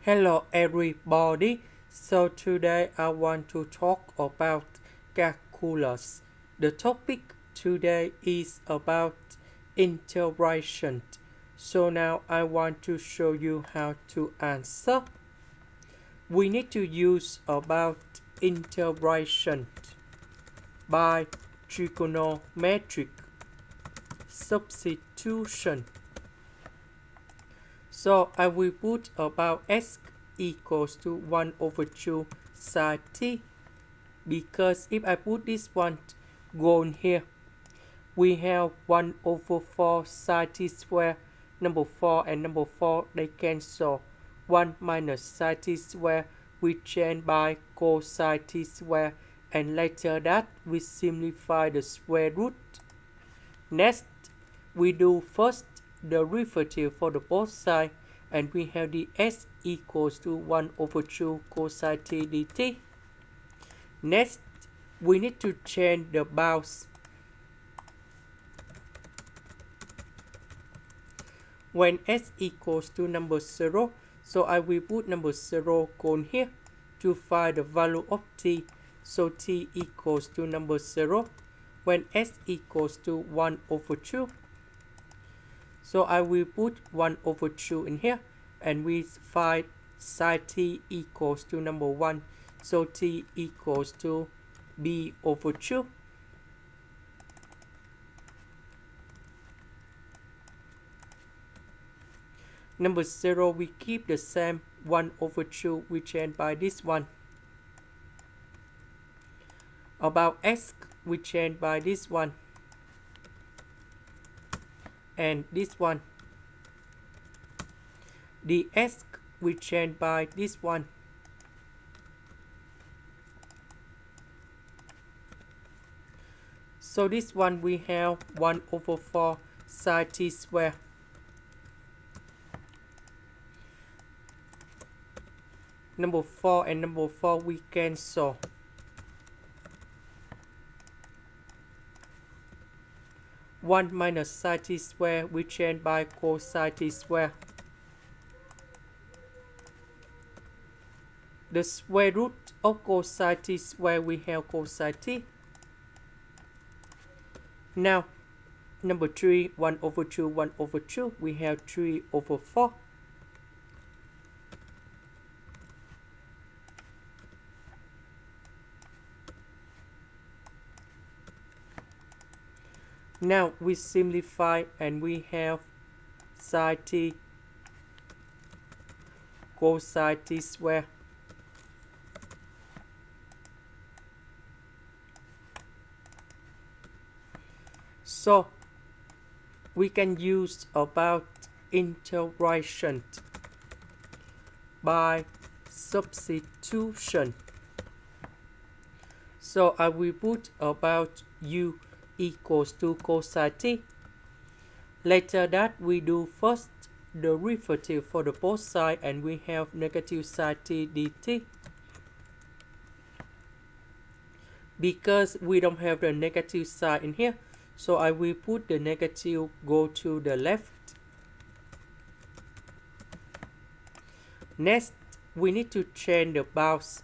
Hello everybody. So today I want to talk about calculus. The topic today is about integration. So now I want to show you how to answer. We need to use about integration by trigonometric substitution. So I will put about x equals to 1 over 2 sine t, because if I put this one gone here, we have 1 over 4 sine t square, number 4 and number 4 they cancel. 1 minus sine t square we change by cosine t square, and later that we simplify the square root. Next, we do first derivative for the both sides, and we have the s equals to 1 over 2 cosine t dt. Next, we need to change the bounds. When s equals to number 0, so I will put number 0 gone here to find the value of t. So t equals to number 0 when s equals to 1 over 2. So I will put 1 over 2 in here, and we find sine t equals to number 1. So t equals to b over 2. Number 0 we keep the same, 1 over 2 we change by this one. About x we change by this one and this one. The s we change by this one. So this one we have 1 over 4 sine t square. Number 4 and number 4 we cancel. One minus sine t square we change by cosine t square. The square root of cosine t square we have cosine t. Now, number 3, 1 over 2, 1 over 2, we have 3 over 4. Now we simplify and we have sine t cosine t square. So we can use about integration by substitution. So I will put about u equals to cosine t. Later that we do first derivative for the both sides, and we have negative sine t dt. Because we don't have the negative sign in here, so I will put the negative go to the left. Next, we need to change the bounds.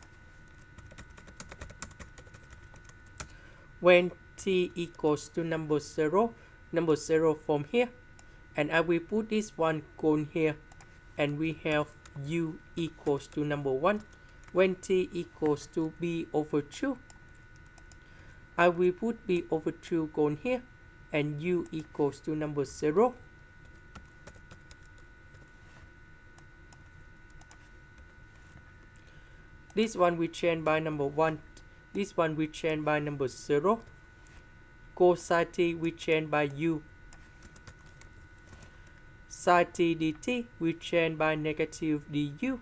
When t equals to number 0 from here, and I will put this one gone here, and we have u equals to number 1. When t equals to b over 2, I will put b over 2 gone here, and u equals to number 0. This one we change by number 1. This one we change by number 0. Cosine t we change by u. Sine t dt we change by negative du.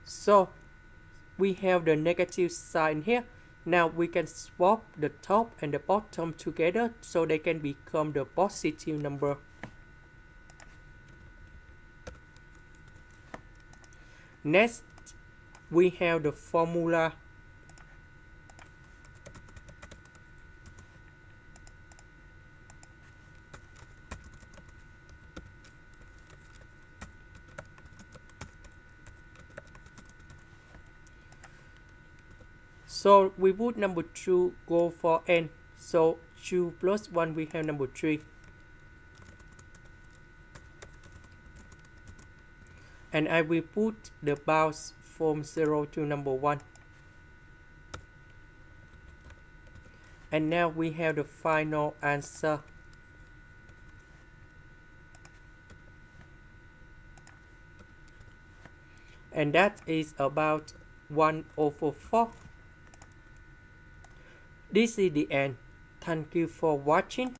So we have the negative sign here. Now we can swap the top and the bottom together so they can become the positive number. Next, we have the formula So we put number 2 go for n. So 2 plus 1 we have number 3. And I will put the bounds from 0 to number 1. And now we have the final answer. And that is about 1/4. This is the end. Thank you for watching.